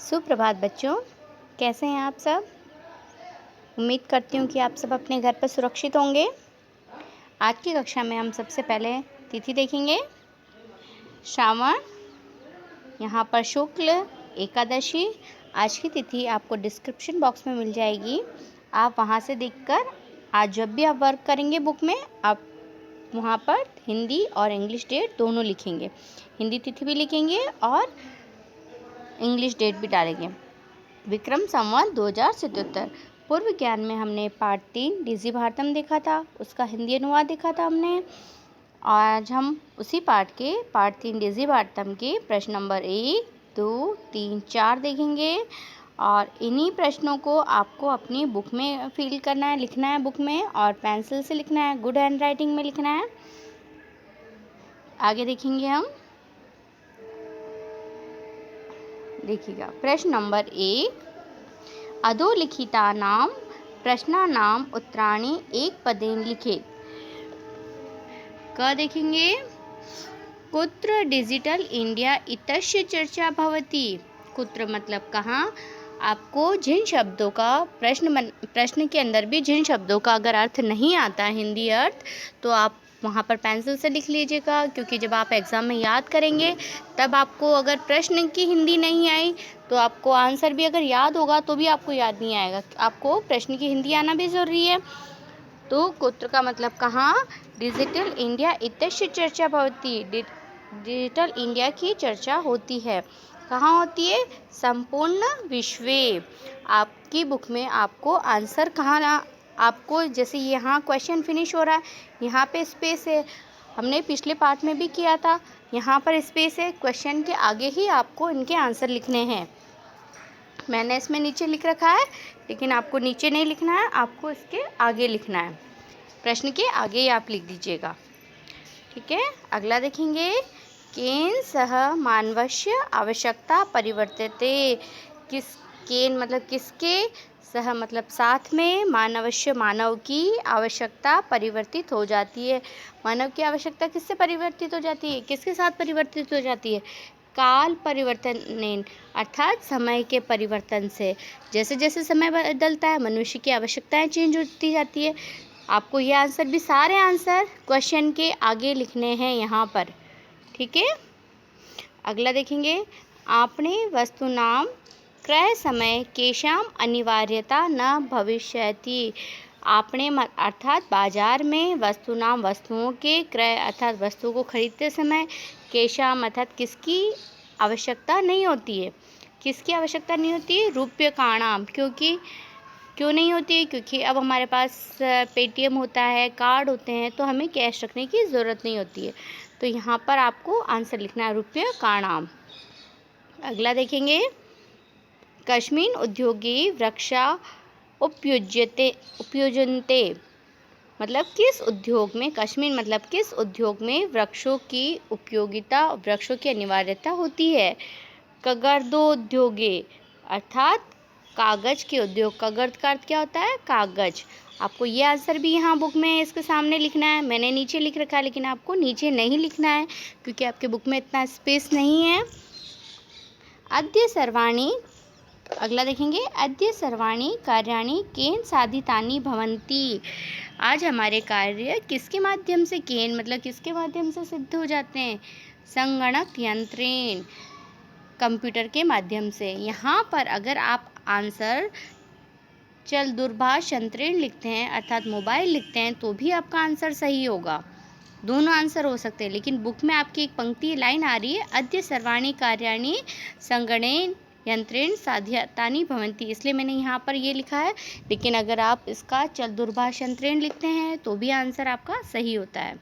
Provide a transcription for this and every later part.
सुप्रभात बच्चों, कैसे हैं आप सब। उम्मीद करती हूँ कि आप सब अपने घर पर सुरक्षित होंगे। आज की कक्षा में हम सबसे पहले तिथि देखेंगे। श्रावण, यहाँ पर शुक्ल एकादशी। आज की तिथि आपको डिस्क्रिप्शन बॉक्स में मिल जाएगी, आप वहाँ से देखकर आज जब भी आप वर्क करेंगे बुक में, आप वहाँ पर हिंदी और इंग्लिश डेट दोनों लिखेंगे। हिंदी तिथि भी लिखेंगे और इंग्लिश डेट भी डालेंगे। विक्रम संवत 2077। पूर्व ज्ञान में हमने पार्ट 3 डीजी भारतम देखा था, उसका हिंदी अनुवाद देखा था हमने। आज हम उसी पार्ट 3 डीजी भारतम के प्रश्न नंबर 1, 2, 3, 4 देखेंगे और इन्हीं प्रश्नों को आपको अपनी बुक में फिल करना है, लिखना है बुक में, और पेंसिल से लिखना है, गुड हैंड राइटिंग में लिखना है। आगे देखेंगे हम। देखिएगा, प्रश्न नंबर 1, अधोलिखितानां प्रश्नानाम् उत्तराणि एकपदेन लिखेत्। क देखेंगे, कुत्र डिजिटल इंडिया इत्यस्य चर्चा भवति। कुत्र मतलब कहाँ। आपको जिन शब्दों का प्रश्न के अंदर भी जिन शब्दों का अगर अर्थ नहीं आता हिंदी अर्थ, तो आप वहाँ पर पेंसिल से लिख लीजिएगा, क्योंकि जब आप एग्ज़ाम में याद करेंगे तब आपको अगर प्रश्न की हिंदी नहीं आई तो आपको आंसर भी अगर याद होगा तो भी आपको याद नहीं आएगा। आपको प्रश्न की हिंदी आना भी ज़रूरी है। तो कुत्र का मतलब कहाँ। डिजिटल इंडिया इत्यस्य चर्चा भवति। डिजिटल इंडिया की चर्चा होती है। कहाँ होती है। संपूर्ण विश्व। आपकी बुक में आपको आंसर कहाँ, आपको जैसे यहाँ क्वेश्चन फिनिश हो रहा है, यहाँ पे स्पेस है, हमने पिछले पार्ट में भी किया था, यहाँ पर स्पेस है, क्वेश्चन के आगे ही आपको इनके आंसर लिखने हैं। मैंने इसमें नीचे लिख रखा है, लेकिन आपको नीचे नहीं लिखना है, आपको इसके आगे लिखना है, प्रश्न के आगे ही आप लिख दीजिएगा, ठीक है। अगला देखेंगे, केन सह मानवस्य आवश्यकता परिवर्तते। केन मतलब किसके, सह मतलब साथ में, मानवस्य मानव की आवश्यकता परिवर्तित हो जाती है। मानव की आवश्यकता किससे परिवर्तित हो जाती है, किसके साथ परिवर्तित हो जाती है। काल परिवर्तन, अर्थात समय के परिवर्तन से। जैसे जैसे समय बदलता है मनुष्य की आवश्यकताएं चेंज होती जाती है। आपको ये आंसर भी, सारे आंसर क्वेश्चन के आगे लिखने हैं यहाँ पर, ठीक है। अगला देखेंगे, आपने वस्तुनाम क्रय समय केशाम अनिवार्यता न भविष्यति। आपने अर्थात बाजार में वस्तुनाम वस्तुओं के, क्रय अर्थात वस्तु को खरीदते समय, केशाम अर्थात किसकी आवश्यकता नहीं होती है। किसकी आवश्यकता नहीं होती है। रूप्यकाणाम, क्यों नहीं होती है, क्योंकि अब हमारे पास पेटीएम होता है, कार्ड होते हैं, तो हमें कैश रखने की ज़रूरत नहीं होती है। तो यहाँ पर आपको आंसर लिखना है रूप्यकाणाम। अगला देखेंगे, कस्मिन् उद्योगे वृक्षा उपयुज्यन्ते। मतलब किस उद्योग में, कस्मिन् मतलब किस उद्योग में वृक्षों की उपयोगिता, वृक्षों की अनिवार्यता होती है। कगर्धोद्योगे अर्थात कागज के उद्योग। कगर्ध का अर्थ क्या होता है, कागज। आपको ये आंसर भी यहाँ बुक में इसके सामने लिखना है। मैंने नीचे लिख रखा है, लेकिन आपको नीचे नहीं लिखना है, क्योंकि आपके बुक में इतना स्पेस नहीं है। अद्य सर्वाणि, अगला देखेंगे, अद्य सर्वाणि कार्याणि केन साधितानि भवन्ति। आज हमारे कार्य किसके माध्यम से, केन मतलब किसके माध्यम से सिद्ध हो जाते हैं। संगणक यंत्रेण, कंप्यूटर के माध्यम से। यहाँ पर अगर आप आंसर चल दूरभाष यंत्रेण लिखते हैं, अर्थात मोबाइल लिखते हैं, तो भी आपका आंसर सही होगा। दोनों आंसर हो सकते हैं, लेकिन बुक में आपकी एक पंक्ति लाइन आ रही है, अद्य सर्वाणि कार्याणि संगणेन यंत्रेण साध्यतानि भवन्ति, इसलिए मैंने यहाँ पर ये लिखा है। लेकिन अगर आप इसका चल दूरभाष यंत्रेण लिखते हैं तो भी आंसर आपका सही होता है।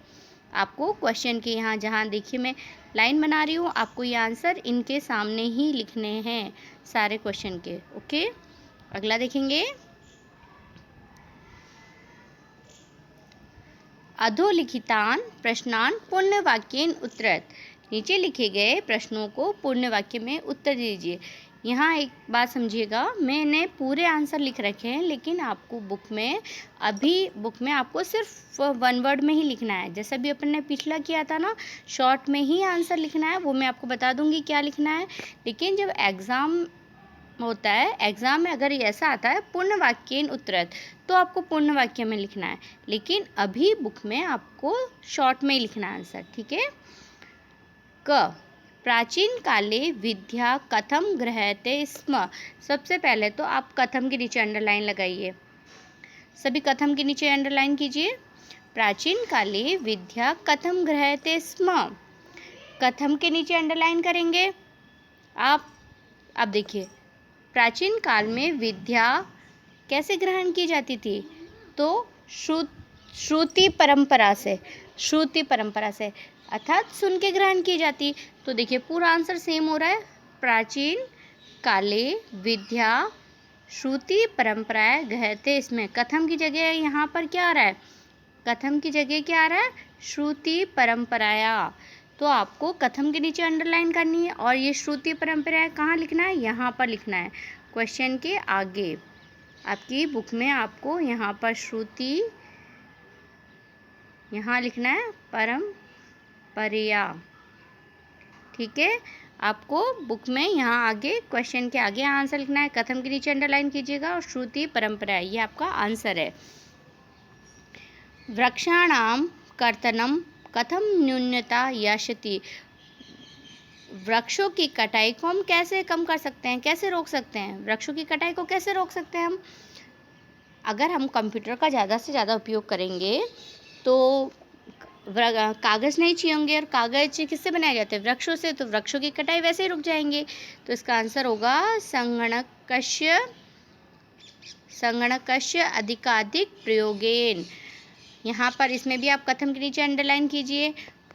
आपको क्वेश्चन के यहाँ, जहाँ देखिए मैं लाइन बना रही हूँ, आपको ये आंसर इनके सामने ही लिखने हैं, सारे क्वेश्चन के, ओके। अगला देखेंगे, अधोलिखितान प्रश्नान पूर्ण वाक्येन उत्तरत। नीचे लिखे गए प्रश्नों को पूर्ण वाक्य में उत्तर दीजिए। यहाँ एक बात समझिएगा, मैंने पूरे आंसर लिख रखे हैं, लेकिन आपको बुक में आपको सिर्फ वन वर्ड में ही लिखना है। जैसा भी अपन ने पिछला किया था ना, शॉर्ट में ही आंसर लिखना है, वो मैं आपको बता दूंगी क्या लिखना है। लेकिन जब एग्ज़ाम होता है एग्जाम में, अगर ऐसा आता है पूर्ण वाक्येन उत्तरत, तो आपको पूर्ण वाक्य में लिखना है, लेकिन अभी बुक में आपको शॉर्ट में ही लिखना है आंसर, ठीक है। क प्राचीन काले विद्या कथम गृह्यते स्म। सबसे पहले तो आप कथम के नीचे अंडरलाइन लगाइए, सभी कथम के नीचे अंडरलाइन कीजिए। प्राचीन काले विद्या कथम गृह्यते स्म, कथम के नीचे अंडरलाइन करेंगे आप। अब देखिए, प्राचीन काल में विद्या कैसे ग्रहण की जाती थी, तो श्रुति परंपरा से, श्रुति परंपरा से, अर्थात सुन के ग्रहण की जाती। तो देखिए पूरा आंसर सेम हो रहा है, प्राचीन काले विद्या श्रुति परंपराएं गहते। इसमें कथम की जगह यहाँ पर क्या आ रहा है, कथम की जगह क्या आ रहा है, श्रुति परंपराया। तो आपको कथम के नीचे अंडरलाइन करनी है, और ये श्रुति परंपराएं कहाँ लिखना है, यहाँ पर लिखना है, क्वेश्चन के आगे। आपकी बुक में आपको यहाँ पर श्रुति, यहाँ लिखना है परंपराया, ठीक है। आपको बुक में यहाँ आगे क्वेश्चन के आगे आंसर लिखना है, कथम के नीचे अंडरलाइन कीजिएगा और श्रुति परंपरा, ये आपका आंसर है। वृक्षाणाम कर्तनम कथम न्यूनता यशति। वृक्षों की कटाई को हम कैसे कम कर सकते हैं, कैसे रोक सकते हैं, वृक्षों की कटाई को कैसे रोक सकते हैं हम। अगर हम कंप्यूटर का ज़्यादा से ज़्यादा उपयोग करेंगे तो कागज़ नहीं चाहिए होंगे, और कागज़ किससे बनाए जाते हैं, वृक्षों से, तो वृक्षों की कटाई वैसे ही रुक जाएंगे। तो इसका आंसर होगा संगणकस्य अधिकाधिक प्रयोगेन। यहाँ पर इसमें भी आप कथम के नीचे अंडरलाइन कीजिए,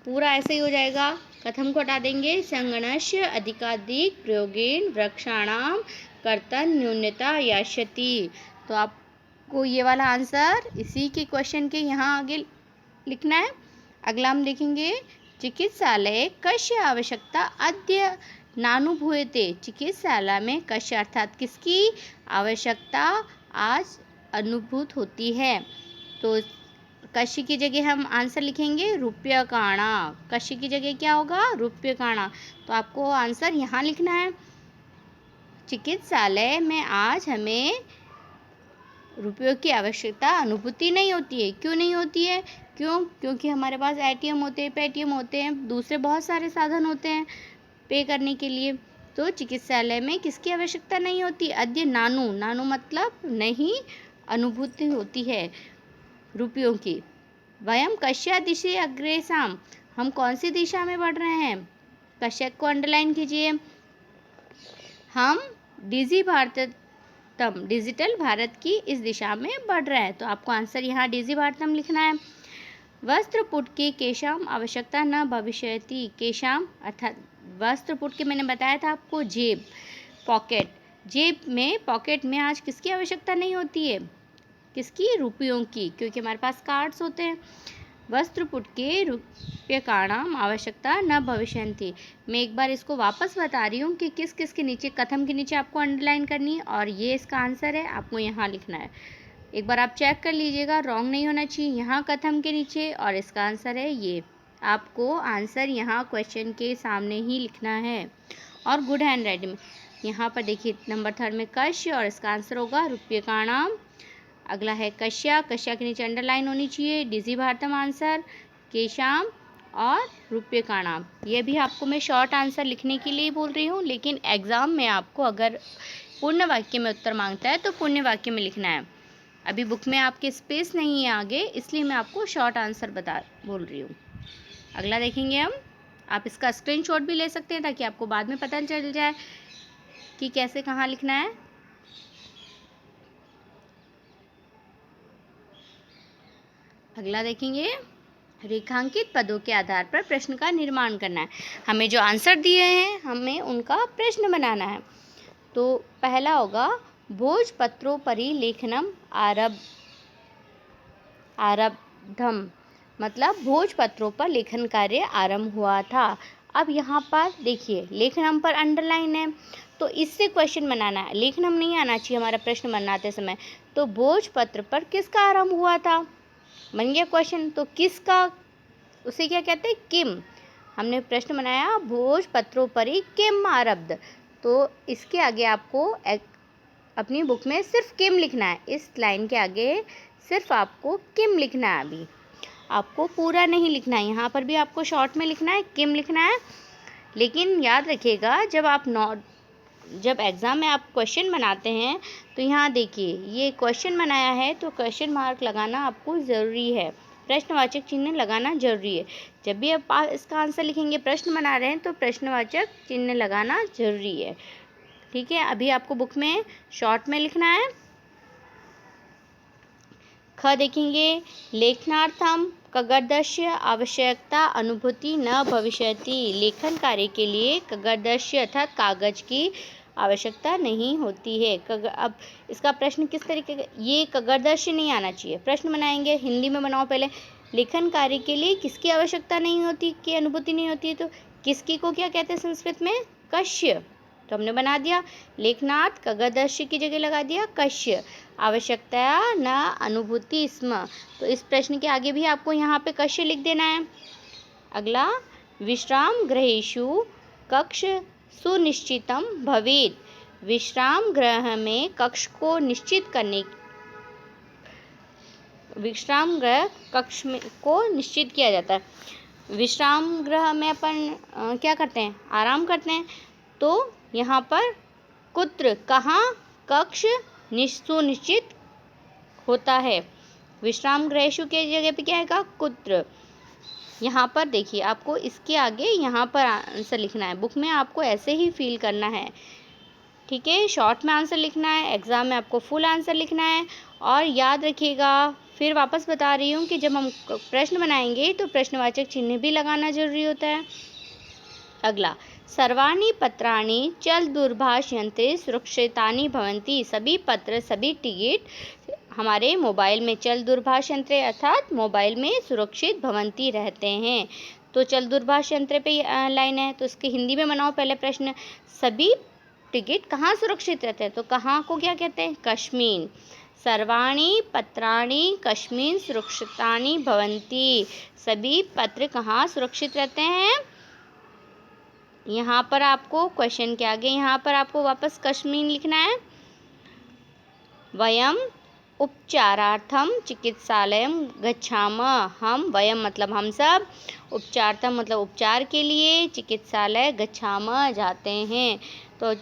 पूरा ऐसे ही हो जाएगा, कथम को हटा देंगे, संगणस्य अधिकाधिक प्रयोगेन वृक्षाणाम कर्तन न्यूनता यास्यति। तो आपको ये वाला आंसर इसी के क्वेश्चन के यहाँ आगे लिखना है। अगला हम देखेंगे, चिकित्सालय कस्य आवश्यकता अद्य नानुभूयते। चिकित्सालय में कस्य अर्थात किसकी आवश्यकता आज अनुभूत होती है। तो कस्य की जगह हम आंसर लिखेंगे रूप्यकाणा, कस्य की जगह क्या होगा, रूप्यकाणा। तो आपको आंसर यहाँ लिखना है, चिकित्सालय में आज हमें रुपयों की आवश्यकता अनुभूति नहीं होती है। क्यों नहीं होती है, क्योंकि हमारे पास एटीएम होते हैं, पेटीएम होते हैं, दूसरे बहुत सारे साधन होते हैं पे करने के लिए। तो चिकित्सालय में किसकी आवश्यकता नहीं होती, अद्य नानु, नानु मतलब नहीं, अनुभूति होती है रुपयों की। वयम कस्या दिशे अग्रेसाम, हम कौन सी दिशा में बढ़ रहे हैं, कस्य को अंडरलाइन कीजिए। हम डिजिटल भारत की इस दिशा में बढ़ रहा है। तो आपको आंसर यहाँ डिजी भारतम लिखना है। वस्त्रपुट की केशाम आवश्यकता न भविष्यति। केशाम अर्थात वस्त्रपुट के मैंने बताया था आपको, जेब, पॉकेट, जेब में, पॉकेट में आज किसकी आवश्यकता नहीं होती है, किसकी, रुपयों की, क्योंकि हमारे पास कार्ड्स होते हैं। वस्त्रपुट के रूप्यकाणाम आवश्यकता न भविष्यन्ति। मैं एक बार इसको वापस बता रही हूँ कि किस किस के नीचे, कथम के नीचे आपको अंडरलाइन करनी है, और ये इसका आंसर है, आपको यहाँ लिखना है। एक बार आप चेक कर लीजिएगा, रॉन्ग नहीं होना चाहिए, यहाँ कथम के नीचे, और इसका आंसर है ये। आपको आंसर यहाँ क्वेश्चन के सामने ही लिखना है, और गुड हैंड राइटिंग में। यहाँ पर देखिए नंबर 3 में कस्य, और इसका आंसर होगा रूप्यकाणाम। अगला है कस्या, कस्या के नीचे अंडरलाइन होनी चाहिए, डिजी भारतम आंसर, केशाम और रूप्यकाणाम। ये भी आपको मैं शॉर्ट आंसर लिखने के लिए बोल रही हूँ, लेकिन एग्ज़ाम में आपको अगर पूर्ण वाक्य में उत्तर मांगता है तो पूर्ण वाक्य में लिखना है। अभी बुक में आपके स्पेस नहीं है आगे, इसलिए मैं आपको शॉर्ट आंसर बोल रही हूँ। अगला देखेंगे हम, आप इसका स्क्रीनशॉट भी ले सकते हैं ताकि आपको बाद में पता चल जाए कि कैसे कहाँ लिखना है। अगला देखेंगे, रेखांकित पदों के आधार पर प्रश्न का निर्माण करना है। हमें जो आंसर दिए हैं हमें उनका प्रश्न बनाना है। तो पहला होगा, भोजपत्रोपरि लेखनम आरब्धम, मतलब भोजपत्रों पर लेखन कार्य आरंभ हुआ था। अब यहाँ पर देखिए लेखनम पर अंडरलाइन है, तो इससे क्वेश्चन बनाना है, लेखनम नहीं आना चाहिए हमारा प्रश्न बनाते समय। तो भोजपत्र पर किसका आरंभ हुआ था, बन गया क्वेश्चन। तो किसका, उसे क्या कहते हैं, किम। हमने प्रश्न बनाया भोजपत्रोपरि किम आरब्ध, तो इसके आगे आपको अपनी बुक में सिर्फ किम लिखना है। इस लाइन के आगे सिर्फ आपको किम लिखना है, अभी आपको पूरा नहीं लिखना है। यहाँ पर भी आपको शॉर्ट में लिखना है, किम लिखना है। लेकिन याद रखिएगा, जब एग्ज़ाम में आप क्वेश्चन बनाते हैं तो यहाँ देखिए, ये क्वेश्चन बनाया है तो क्वेश्चन मार्क लगाना आपको ज़रूरी है, प्रश्नवाचक चिन्ह लगाना ज़रूरी है। जब भी आप इसका आंसर लिखेंगे, प्रश्न बना रहे हैं, तो प्रश्नवाचक चिन्ह लगाना ज़रूरी है। ठीक है, अभी आपको बुक में शॉर्ट में लिखना है। ख देखेंगे, लेखनार्थम कगर्दस्य आवश्यकता अनुभूति न भविष्यति। लेखन कार्य के लिए कगर्दस्य अर्थात कागज की आवश्यकता नहीं होती है। अब इसका प्रश्न किस तरीके का, ये कगर्दस्य नहीं आना चाहिए। प्रश्न बनाएंगे, हिंदी में बनाओ पहले। लेखन कार्य के लिए किसकी आवश्यकता नहीं होती, की अनुभूति नहीं होती है, तो किसकी को क्या कहते हैं संस्कृत में, कश्य। तो हमने बना दिया, लेखनाथ कगर्दस्य की जगह लगा दिया कश्य, आवश्यकता न अनुभूति स्म। तो इस प्रश्न के आगे भी आपको यहाँ पे कश्य लिख देना है। अगला, विश्राम गृहेषु कक्ष सुनिश्चितम भवेत्। विश्राम गृह में कक्ष को निश्चित करने, विश्राम गृह कक्ष में को निश्चित किया जाता है। विश्राम गृह में अपन क्या करते हैं, आराम करते हैं। तो यहाँ पर कुत्र, कहाँ, कक्ष सुनिश्चित होता है। विश्राम गृहेषु के जगह पे क्या आएगा, कुत्र। यहाँ पर देखिए, आपको इसके आगे यहाँ पर आंसर लिखना है। बुक में आपको ऐसे ही फील करना है। ठीक है, शॉर्ट में आंसर लिखना है, एग्ज़ाम में आपको फुल आंसर लिखना है। और याद रखिएगा, फिर वापस बता रही हूँ कि जब हम प्रश्न बनाएंगे तो प्रश्नवाचक चिन्ह भी लगाना जरूरी होता है। अगला, सर्वाणि पत्राणि चल दूरभाष यंत्रे सुरक्षितानि भवन्ति। सभी पत्र, सभी टिकट हमारे मोबाइल में चल दूरभाष यंत्रे अर्थात मोबाइल में सुरक्षित भवन्ति रहते हैं। तो चल दूरभाष यंत्र पे लाइन है, तो इसके हिंदी में बनाओ पहले प्रश्न। सभी टिकट कहाँ सुरक्षित रहते हैं, तो कहाँ को क्या कहते हैं, कश्मीन। सर्वाणि पत्राणि कश्मीन सुरक्षितानि भवन्ति। सभी पत्र कहाँ सुरक्षित रहते हैं, यहाँ पर आपको क्वेश्चन के आगे यहाँ पर आपको वापस कश्मीन लिखना है। वयम उपचारार्थम चिकित्सालयम गच्छामः। हम, वयम मतलब हम सब, उपचारार्थम मतलब उपचार के लिए, चिकित्सालय गच्छामः जाते हैं। तो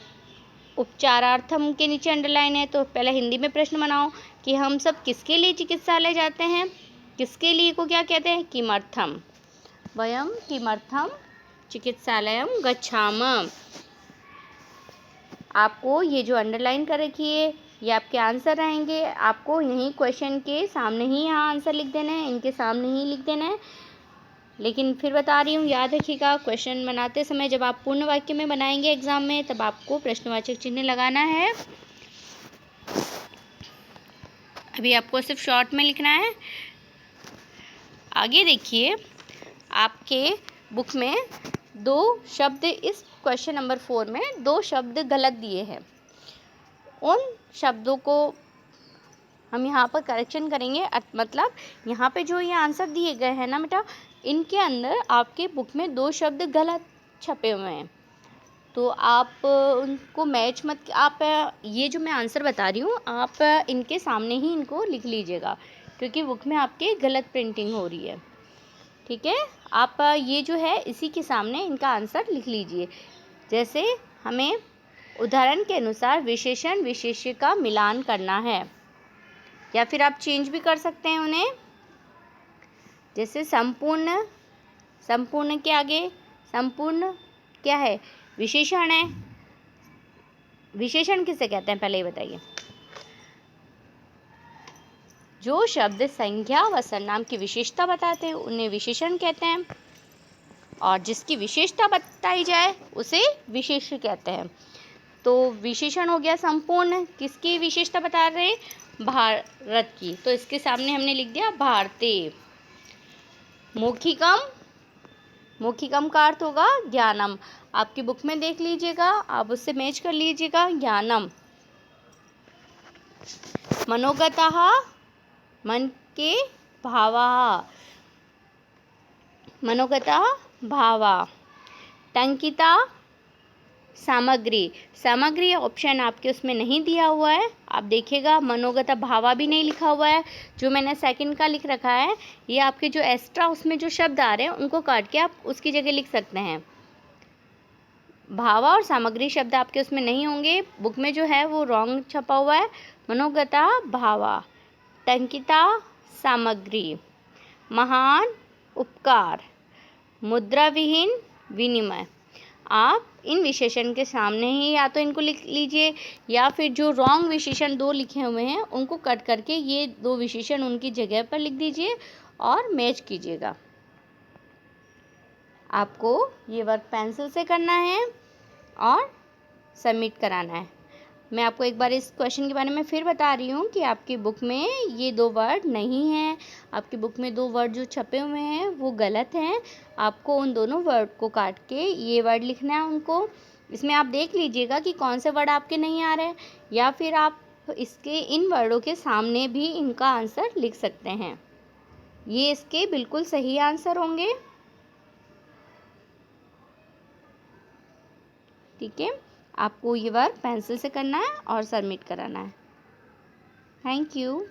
उपचारार्थम के नीचे अंडरलाइन है, तो पहले हिंदी में प्रश्न बनाओ कि हम सब किसके लिए चिकित्सालय जाते हैं। किसके लिए को क्या कहते हैं, किमर्थम। वयम किमर्थम चिकित्सालयम गच्छामः। आपको ये जो अंडरलाइन कर रखी है, ये आपके आंसर रहेंगे। आपको यहीं क्वेश्चन के सामने ही यहाँ आंसर लिख देना है, इनके सामने ही लिख देना है। लेकिन फिर बता रही हूँ, याद रखिएगा, क्वेश्चन बनाते समय जब आप पूर्ण वाक्य में बनाएंगे एग्जाम में, तब आपको प्रश्नवाचक चिन्ह लगाना है। अभी आपको सिर्फ शॉर्ट में लिखना है। आगे देखिए, आपके बुक में 2 शब्द, इस क्वेश्चन नंबर 4 में 2 शब्द गलत दिए हैं। उन शब्दों को हम यहाँ पर करेक्शन करेंगे। मतलब यहाँ पे जो ये आंसर दिए गए हैं ना बेटा, इनके अंदर आपके बुक में 2 शब्द गलत छपे हुए हैं। तो आप उनको मैच मत, आप ये जो मैं आंसर बता रही हूँ, आप इनके सामने ही इनको लिख लीजिएगा, क्योंकि बुक में आपके गलत प्रिंटिंग हो रही है। ठीक है, आप ये जो है इसी के सामने इनका आंसर लिख लीजिए। जैसे हमें उदाहरण के अनुसार विशेषण विशेष्य का मिलान करना है, या फिर आप चेंज भी कर सकते हैं उन्हें। जैसे संपूर्ण, संपूर्ण के आगे संपूर्ण क्या है, विशेषण है। विशेषण किसे कहते हैं पहले ये बताइए। जो शब्द संज्ञा व सर्वनाम की विशेषता बताते हैं उन्हें विशेषण कहते हैं, और जिसकी विशेषता बताई जाए उसे विशेष्य कहते हैं। तो विशेषण हो गया संपूर्ण, किसकी विशेषता बता रहे हैं, भारत की, तो इसके सामने हमने लिख दिया भारतीय। मौखिकम, मौखिकम का अर्थ होगा ज्ञानम। आपकी बुक में देख लीजिएगा, आप उससे मैच कर लीजिएगा, ज्ञानम। मनोगतः, मन के भावा, मनोगतः भावा। टंकिता, सामग्री, सामग्री ऑप्शन आपके उसमें नहीं दिया हुआ है। आप देखिएगा मनोगता भावा भी नहीं लिखा हुआ है, जो मैंने सेकंड का लिख रखा है। ये आपके जो एक्स्ट्रा उसमें जो शब्द आ रहे हैं उनको काट के आप उसकी जगह लिख सकते हैं। भावा और सामग्री शब्द आपके उसमें नहीं होंगे, बुक में जो है वो रॉन्ग छपा हुआ है। मनोगता भावा, टंकिता सामग्री, महान उपकार, मुद्रा विहीन विनिमय। आप इन विशेषण के सामने ही या तो इनको लिख लीजिए, या फिर जो रॉन्ग विशेषण 2 लिखे हुए हैं उनको कट करके ये 2 विशेषण उनकी जगह पर लिख दीजिए और मैच कीजिएगा। आपको ये वर्क पेंसिल से करना है और सबमिट कराना है। मैं आपको एक बार इस क्वेश्चन के बारे में फिर बता रही हूँ कि आपकी बुक में ये 2 वर्ड नहीं हैं। आपकी बुक में 2 वर्ड जो छपे हुए हैं वो गलत हैं। आपको उन दोनों वर्ड को काट के ये वर्ड लिखना है उनको। इसमें आप देख लीजिएगा कि कौन से वर्ड आपके नहीं आ रहे हैं, या फिर आप इसके इन वर्डों के सामने भी इनका आंसर लिख सकते हैं। ये इसके बिल्कुल सही आंसर होंगे। ठीक है, आपको ये वर्क पेंसिल से करना है और सबमिट कराना है। Thank you.